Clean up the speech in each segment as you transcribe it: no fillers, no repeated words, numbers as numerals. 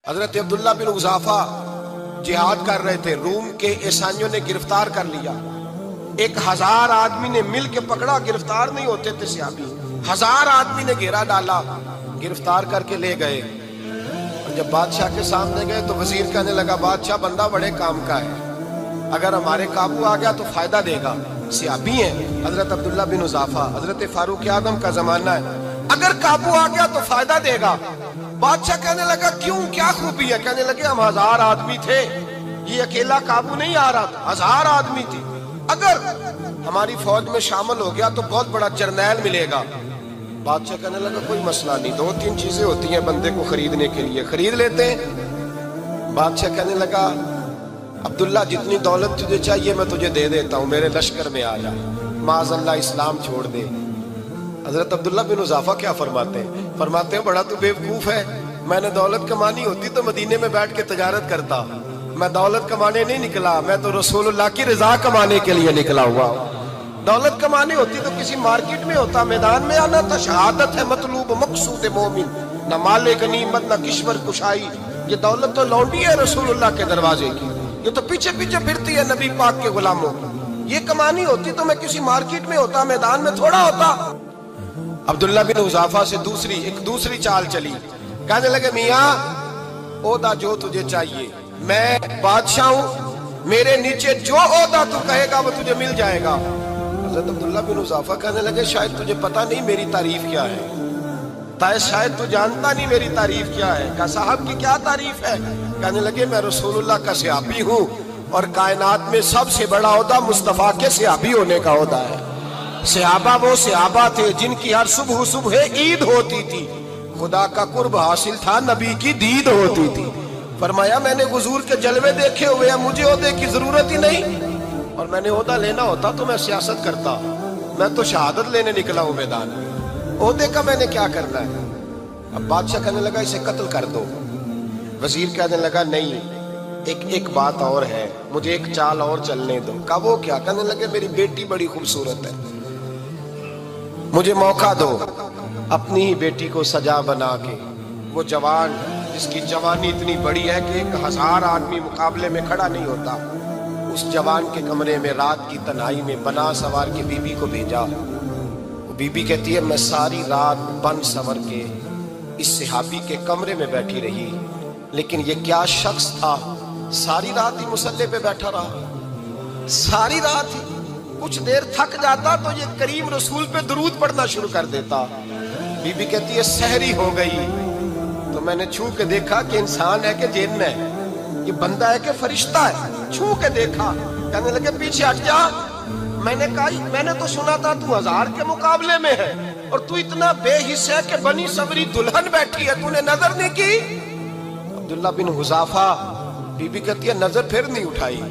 حضرت عبداللہ بن حذافہ جہاد کر رہے تھے، روم کے عیسائیوں نے گرفتار کر لیا۔ 1000 آدمی نے مل کے پکڑا، گرفتار نہیں ہوتے تھے صحابی، 1000 آدمی نے گھیرا ڈالا، گرفتار کر کے لے گئے۔ اور جب بادشاہ کے سامنے گئے تو وزیر کہنے لگا بادشاہ بندہ بڑے کام کا ہے، اگر ہمارے قابو آ گیا تو فائدہ دے گا۔ صحابی ہیں حضرت عبداللہ بن حذافہ، حضرت فاروق اعظم کا زمانہ ہے، اگر قابو آ گیا تو فائدہ دے گا۔ بادشاہ کہنے لگا کیوں، کیا خوبی ہے؟ کہنے لگے ہم 1000 آدمی تھے، یہ اکیلا قابو نہیں آ رہا تھا، 1000 آدمی تھی، اگر ہماری فوج میں شامل ہو گیا تو بہت بڑا جرنیل ملے گا۔ بادشاہ کہنے لگا کوئی مسئلہ نہیں، 2-3 چیزیں ہوتی ہیں بندے کو خریدنے کے لیے، خرید لیتے ہیں۔ بادشاہ کہنے لگا عبداللہ جتنی دولت تجھے چاہیے میں تجھے دے دیتا ہوں، میرے لشکر میں آ جا، معاذ اللہ اسلام چھوڑ دے۔ حضرت عبداللہ بن حذافہ کیا فرماتے ہیں بڑا تو بیوقوف ہے، میں نے دولت کمانی ہوتی تو مدینے میں بیٹھ کے تجارت کرتا، میں دولت کمانے نہیں نکلا، میں تو رسول اللہ کی رضا کمانے کے لیے نکلا ہوا۔ دولت کمانی ہوتی تو کسی مارکیٹ میں ہوتا، میدان میں آنا تھا، شہادت ہے مطلوب مقصود مومن، نہ مال غنیمت نہ کشور کشائی، یہ دولت تو لونڈی ہے رسول اللہ کے دروازے کی، یہ تو پیچھے پیچھے پھرتی ہے نبی پاک کے غلاموں، یہ کمانی ہوتی تو میں کسی مارکیٹ میں ہوتا، میدان میں تھوڑا ہوتا۔ عبداللہ بن حذافہ سے دوسری چال چلی، کہنے لگے میاں عہدہ جو تجھے چاہیے، میں بادشاہ ہوں، میرے نیچے جو عہدہ تو کہے گا وہ تجھے مل جائے گا۔ حضرت عبداللہ بن حذافہ کہنے لگے شاید تجھے پتہ نہیں میری تعریف کیا ہے، شاید تو جانتا نہیں میری تعریف کیا ہے۔ کہا صاحب کی کیا تعریف ہے؟ کہنے لگے میں رسول اللہ کا صحابی ہوں اور کائنات میں سب سے بڑا عہدہ مصطفیٰ کے صحابی ہونے کا عہدہ ہے۔ صحابہ وہ صحابہ تھے جن کی ہر صبح عید ہوتی تھی، خدا کا قرب حاصل تھا، نبی کی دید ہوتی تھی۔ فرمایا میں نے حضور کے جلوے دیکھے ہوئے ہیں، مجھے عہدے کی ضرورت ہی نہیں، اور میں نے عہدہ لینا ہوتا تو میں سیاست کرتا، میں تو شہادت لینے نکلا ہوں میدان میں، عہدے کا میں نے کیا کرنا ہے؟ اب بادشاہ کہنے لگا اسے قتل کر دو۔ وزیر کہنے لگا نہیں، ایک بات اور ہے، مجھے ایک چال اور چلنے دو۔ کہا وہ کیا؟ کہنے لگے میری بیٹی بڑی خوبصورت ہے، مجھے موقع دو اپنی ہی بیٹی کو سجا بنا کے، وہ جوان جس کی جوانی اتنی بڑی ہے کہ 1000 آدمی مقابلے میں کھڑا نہیں ہوتا، اس جوان کے کمرے میں رات کی تنہائی میں بنا سوار کے بی بی کو بھیجا۔ وہ بی بی کہتی ہے میں ساری رات بن سور کے اس صحابی کے کمرے میں بیٹھی رہی، لیکن یہ کیا شخص تھا، ساری رات ہی مسلح پہ بیٹھا رہا، ساری رات ہی، کچھ دیر تھک جاتا تو یہ کریم رسول پہ درود پڑھنا شروع کر دیتا۔ بی بی کہتی ہے سحری ہو گئی تو میں نے چھو کے دیکھا کہ انسان ہے کہ جن ہے، یہ بندہ ہے کہ فرشتہ ہے، چھو کے دیکھا۔ کہنے لگے پیچھے ہٹ جا، میں نے کہا میں نے تو سنا تھا تو 1000 کے مقابلے میں ہے اور تو اتنا بے حس ہے کہ بنی سوری دلہن بیٹھی ہے، تو نے نظر نہیں کی؟ عبداللہ بن حذافہ، بی بی کہتی ہے نظر پھر نہیں اٹھائی،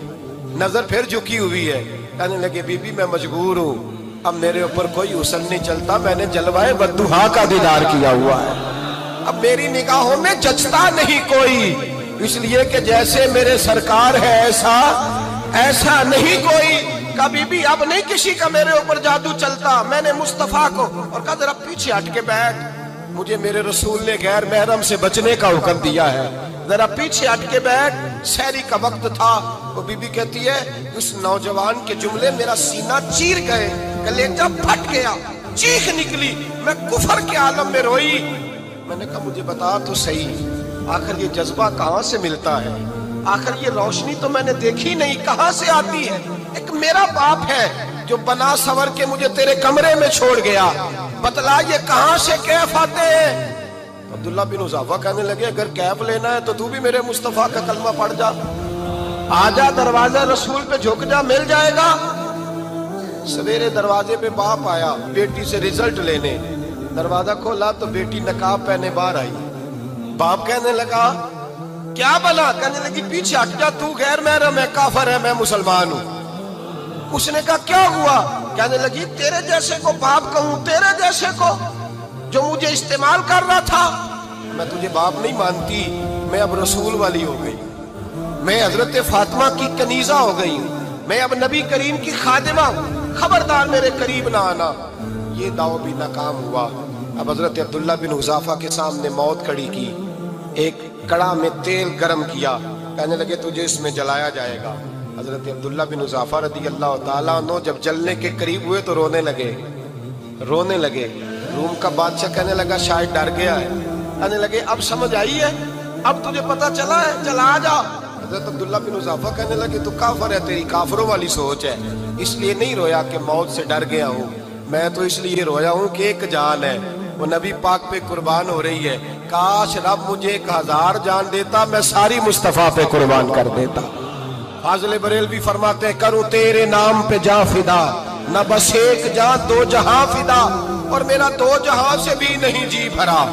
نظر پھر جھکی ہوئی ہے۔ کہنے لگے بی بی میں مجبور ہوں، اب میرے اوپر کوئی حسن نہیں چلتا، میں نے جلوائے بدوحا کا دیدار کیا ہوا ہے، اب میری نگاہوں میں جچتا نہیں کوئی، اس لیے کہ جیسے میرے سرکار ہے ایسا نہیں کوئی۔ کبھی بھی اب نہیں کسی کا میرے اوپر جادو چلتا، میں نے مصطفیٰ کو، اور کہا ذرا پیچھے ہٹ کے بیٹھ، مجھے میرے رسول نے غیر محرم سے بچنے کا حکم دیا ہے، ذرا پیچھے ہٹ کے بیٹھ۔ سحری کا وقت تھا، وہ بی بی کہتی ہے اس نوجوان کے جملے میرا سینہ چیر گئے، کلیجہ پھٹ گیا، چیخ نکلی، میں کفر کے عالم میں روئی۔ میں نے کہا مجھے بتا تو صحیح، آخر یہ جذبہ کہاں سے ملتا ہے، آخر یہ روشنی تو میں نے دیکھی نہیں، کہاں سے آتی ہے؟ ایک میرا باپ ہے جو بنا سور کے مجھے تیرے کمرے میں چھوڑ گیا، بتلا یہ کہاں سے کیف آتے ہیں؟ عبداللہ بن حذافہ کہنے لگے اگر کیف لینا ہے تو تو بھی میرے مصطفیٰ کا کلمہ پڑھ جا، آجا دروازہ رسول پہ جھک جا، مل جائے گا۔ سویرے دروازے پہ باپ آیا بیٹی سے رزلٹ لینے، دروازہ کھولا تو بیٹی نقاب پہنے باہر آئی۔ باپ کہنے لگا کیا بلا؟ کہنے لگی پیچھے ہٹ جا، تو غیر محرم ہے، کافر ہے، میں مسلمان ہوں۔ اس نے کہا کیا ہوا؟ کہنے لگی تیرے جیسے کو باپ کہوں، تیرے جیسے کو جو مجھے استعمال کر رہا تھا، میں تجھے باپ نہیں مانتی، میں اب رسول والی ہو گئی، میں حضرت فاطمہ کی کنیزہ ہو گئی ہوں، میں اب نبی کریم کی خادمہ ہوں، خبردار میرے قریب نہ آنا۔ یہ دعو بھی ناکام ہوا۔ اب حضرت عبداللہ بن حذافہ کے سامنے موت کھڑی کی، ایک کڑا میں تیل گرم کیا، کہنے لگے تجھے اس میں جلایا جائے گا۔ حضرت عبداللہ بن حذافہ رضی اللہ تعالیٰ عنہ جب جلنے کے قریب ہوئے تو رونے لگے۔ روم کا بادشاہ کہنے لگا شاید ڈر گیا ہے، کہنے لگے اب سمجھ آئی ہے، اب تجھے پتا چلا ہے، چلا جا۔ حضرت عبداللہ بن حذافہ کہنے لگے تو کافر ہے، تیری کافروں والی سوچ ہے، اس لیے نہیں رویا کہ موت سے ڈر گیا ہوں، میں تو اس لیے رویا ہوں کہ ایک جان ہے، وہ نبی پاک پہ قربان ہو رہی ہے، کاش رب مجھے 1000 جان دیتا، میں ساری مصطفیٰ پہ قربان کر دیتا۔ فاضل بریلوی فرماتے ہیں کروں تیرے نام پہ جاں فدا، نہ بس ایک جاں 2 جہاں فدا، اور میرا 2 جہاں سے بھی نہیں جی بھرا،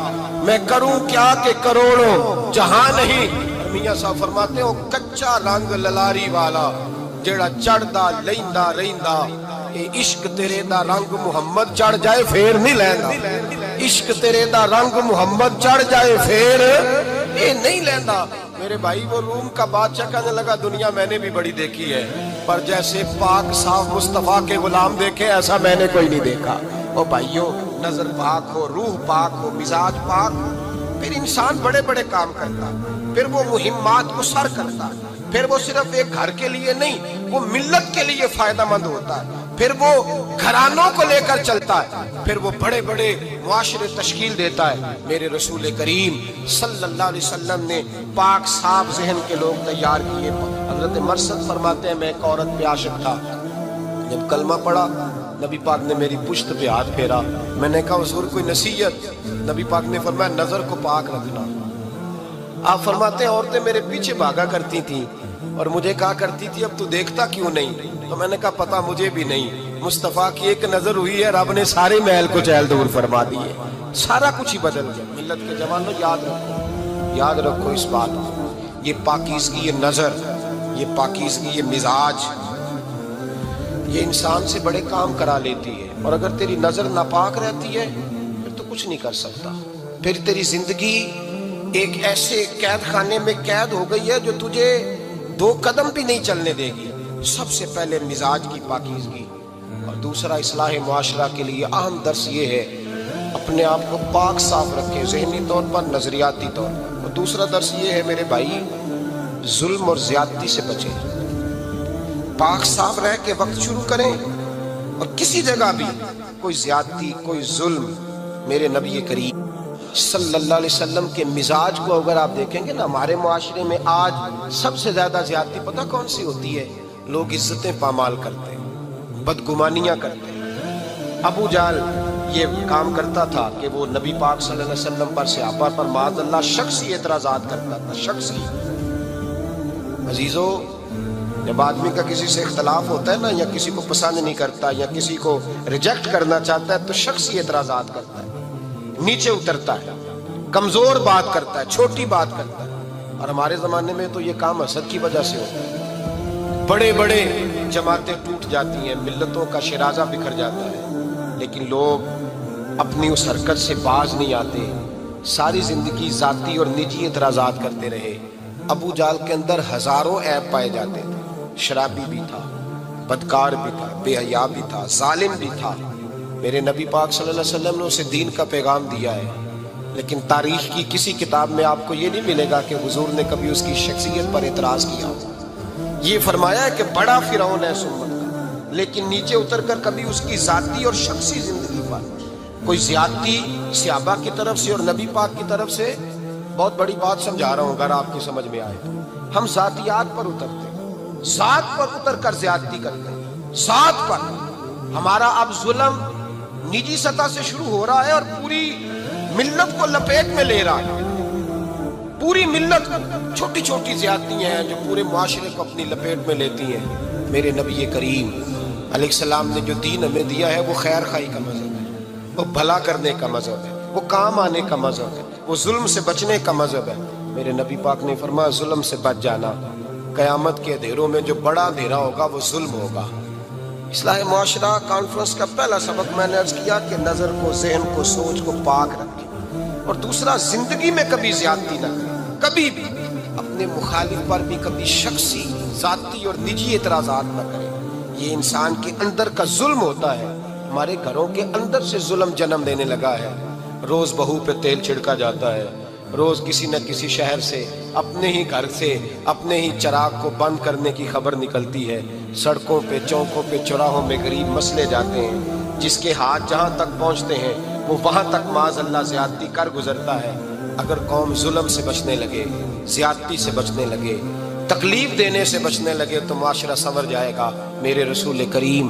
میں کروں کیا کہ کروڑوں جہاں نہیں۔ میاں صاحب فرماتے ہیں وہ کچا رنگ للاری والا جیڑا چڑھدا لیندا رہندا، اے عشق تیرے دا رنگ محمد چڑھ جائے پھر نہیں لیندا، عشق تیرے دا رنگ محمد چڑھ جائے پھر اے نہیں لیندا۔ میرے بھائی وہ روم کا بادشاہ کہنے لگا دنیا میں نے بھی بڑی دیکھی ہے، پر جیسے پاک صاف مصطفیٰ کے غلام دیکھے ایسا میں نے کوئی نہیں دیکھا۔ او بھائیو، نظر پاک ہو، روح پاک ہو، مزاج پاک، پھر انسان بڑے بڑے کام کرتا، پھر وہ مہمات کو سر کرتا، پھر وہ صرف ایک گھر کے لیے نہیں، وہ ملت کے لیے فائدہ مند ہوتا ہے، پھر وہ گھرانوں کو لے کر چلتا ہے، پھر وہ بڑے بڑے معاشرے تشکیل دیتا ہے۔ میرے رسول کریم صلی اللہ علیہ وسلم نے پاک صاف ذہن کے لوگ تیار کیے۔ حضرت مرثد فرماتے ہیں میں ایک عورت پہ عاشق تھا، جب کلمہ پڑھا نبی پاک نے میری پشت پہ ہاتھ پھیرا، میں نے کہا حضور کوئی نصیحت؟ نبی پاک نے فرمایا نظر کو پاک رکھنا۔ آپ فرماتے ہیں عورتیں میرے پیچھے بھاگا کرتی تھیں اور مجھے کہا کرتی تھی اب تو دیکھتا کیوں نہیں؟ تو میں نے کہا پتا مجھے بھی نہیں، مصطفیٰ کی ایک نظر ہوئی ہے رب نے سارے محل کو چہل دور فرما دیے، سارا کچھ ہی بدل گیا۔ ملت کے جوانوں یاد رکھو اس بات کو، یہ پاکیزگی، یہ نظر، یہ پاکیزگی، یہ مزاج، یہ انسان سے بڑے کام کرا لیتی ہے، اور اگر تیری نظر ناپاک رہتی ہے پھر تو کچھ نہیں کر سکتا، پھر تیری زندگی ایک ایسے قید خانے میں قید ہو گئی ہے جو تجھے 2 قدم بھی نہیں چلنے دے گی۔ سب سے پہلے مزاج کی پاکیزگی، اور دوسرا اصلاح معاشرہ کے لیے اہم درس یہ ہے اپنے آپ کو پاک صاف رکھے، ذہنی طور پر، نظریاتی طور پر، اور دوسرا درس یہ ہے میرے بھائی ظلم اور زیادتی سے بچیں، پاک صاف رہ کے وقت شروع کریں، اور کسی جگہ بھی کوئی زیادتی، کوئی ظلم، میرے نبی کریم صلی اللہ علیہ وسلم کے مزاج کو اگر آپ دیکھیں گے نا، ہمارے معاشرے میں آج سب سے زیادہ زیادتی پتہ کون سی ہوتی ہے؟ لوگ عزتیں پامال کرتے ہیں، بدگمانیاں کرتے ہیں۔ ابو جہل یہ کام کرتا تھا کہ وہ نبی پاک صلی اللہ علیہ وسلم پر، صحابہ پر معاذ اللہ شخصی اعتراضات کرتا تھا، شخصی۔ عزیزو، جب آدمی کا کسی سے اختلاف ہوتا ہے نا، یا کسی کو پسند نہیں کرتا یا کسی کو ریجیکٹ کرنا چاہتا ہے تو شخصی اعتراضات کرتا ہے، نیچے اترتا ہے، کمزور بات کرتا ہے، چھوٹی بات کرتا ہے۔ اور ہمارے زمانے میں تو یہ کام حسد کی وجہ سے ہوتا ہے، بڑے بڑے جماعتیں ٹوٹ جاتی ہیں، ملتوں کا شرازہ بکھر جاتا ہے، لیکن لوگ اپنی اس حرکت سے باز نہیں آتے، ساری زندگی ذاتی اور نجی اعتراضات کرتے رہے۔ ابو جہل کے اندر ہزاروں عیب پائے جاتے تھے، شرابی بھی تھا، بدکار بھی تھا، بے حیا بھی تھا، ظالم بھی تھا۔ میرے نبی پاک صلی اللہ علیہ وسلم نے اسے دین کا پیغام دیا ہے، لیکن تاریخ کی کسی کتاب میں آپ کو یہ نہیں ملے گا کہ حضور نے کبھی اس کی شخصیت پر اعتراض کیا۔ یہ فرمایا ہے کہ بڑا فرعون ہے سمت کا، لیکن نیچے اتر کر کبھی اس کی ذاتی اور شخصی زندگی پر کوئی زیادتی صحابہ کی طرف سے اور نبی پاک کی طرف سے، بہت بڑی بات سمجھا رہا ہوں اگر آپ کی سمجھ میں آئے تو، ہم ذاتیات پر اترتے ہیں، ذات پر اتر کر زیادتی کرتے ہیں، ذات پر۔ ہمارا اب ظلم نجی سطح سے شروع ہو رہا ہے اور پوری ملت کو لپیٹ میں لے رہا ہے، پوری ملت، چھوٹی چھوٹی زیادتیاں ہیں جو پورے معاشرے کو اپنی لپیٹ میں لیتی ہیں۔ میرے نبی کریم علیہ السلام نے جو دین ہمیں دیا ہے وہ خیر خواہی کا مذہب ہے، وہ بھلا کرنے کا مذہب ہے، وہ کام آنے کا مذہب ہے، وہ ظلم سے بچنے کا مذہب ہے۔ میرے نبی پاک نے فرمایا ظلم سے بچ جانا، قیامت کے اندھیروں میں جو بڑا اندھیرا ہوگا وہ ظلم ہوگا۔ اصلاح معاشرہ کانفرنس کا پہلا سبق میں نے عرض کیا کہ نظر کو، ذہن کو، سوچ کو پاک رکھیں، اور دوسرا زندگی میں کبھی زیادتی نہ کریں، کبھی بھی اپنے مخالف پر بھی کبھی شخصی، ذاتی اور نجی اعتراضات نہ کریں۔ یہ انسان کے اندر کا ظلم ہوتا ہے، ہمارے گھروں کے اندر سے ظلم جنم دینے لگا ہے۔ روز بہو پہ تیل چھڑکا جاتا ہے، روز کسی نہ کسی شہر سے، اپنے ہی گھر سے، اپنے ہی چراغ کو بند کرنے کی خبر نکلتی ہے۔ سڑکوں پہ، چوکوں پہ، چوراہوں میں غریب مسلے جاتے ہیں، جس کے ہاتھ جہاں تک پہنچتے ہیں وہ وہاں تک معاذ اللہ زیادتی کر گزرتا ہے۔ اگر قوم ظلم سے بچنے لگے، زیادتی سے بچنے لگے، تکلیف دینے سے بچنے لگے تو معاشرہ سنور جائے گا۔ میرے رسول کریم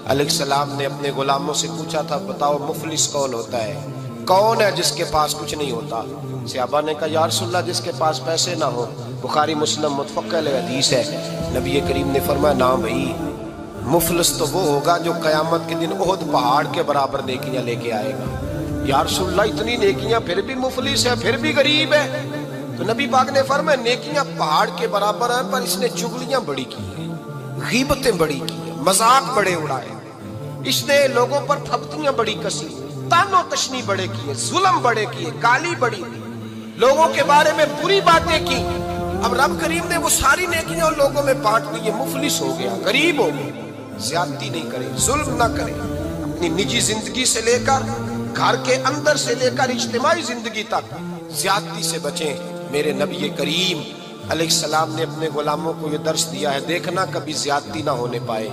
علیہ السلام نے اپنے غلاموں سے پوچھا تھا، بتاؤ مفلس کون ہوتا ہے؟ کون ہے جس کے پاس کچھ نہیں ہوتا؟ صحابہ نے کہا یا رسول اللہ جس کے پاس پیسے نہ ہو۔ بخاری مسلم متفق علیہ حدیث ہے۔ نبی کریم نے فرمایا نا بھائی، مفلس تو وہ ہوگا جو قیامت کے دن احد پہاڑ کے برابر نیکیاں لے کے آئے گا۔ یا رسول اللہ اتنی نیکیاں پھر بھی مفلس ہے، پھر بھی غریب ہے؟ تو نبی پاک نے فرمایا نیکیاں پہاڑ کے برابر ہیں، پر اس نے چغلیاں بڑی کی ہیں، غیبتیں بڑی کی ہیں، مذاق بڑے اڑائے، اس نے لوگوں پر پھپتیاں بڑی کسی، تان و تشنی بڑے کیے، ظلم بڑے کیے، گالی بڑی دی، لوگوں کے بارے میں بری باتیں کی۔ اب رب کریم نے وہ ساری نیکیاں ان لوگوں میں بانٹ دی، یہ مفلس ہو گیا، غریب ہو گیا۔ زیادتی نہیں کرے، ظلم نہ کرے، اپنی نجی زندگی سے لے کر، گھر کے اندر سے لے کر اجتماعی زندگی تک زیادتی سے بچیں۔ میرے نبی کریم علیہ السلام نے اپنے غلاموں کو یہ درس دیا ہے، دیکھنا کبھی زیادتی نہ ہونے پائے۔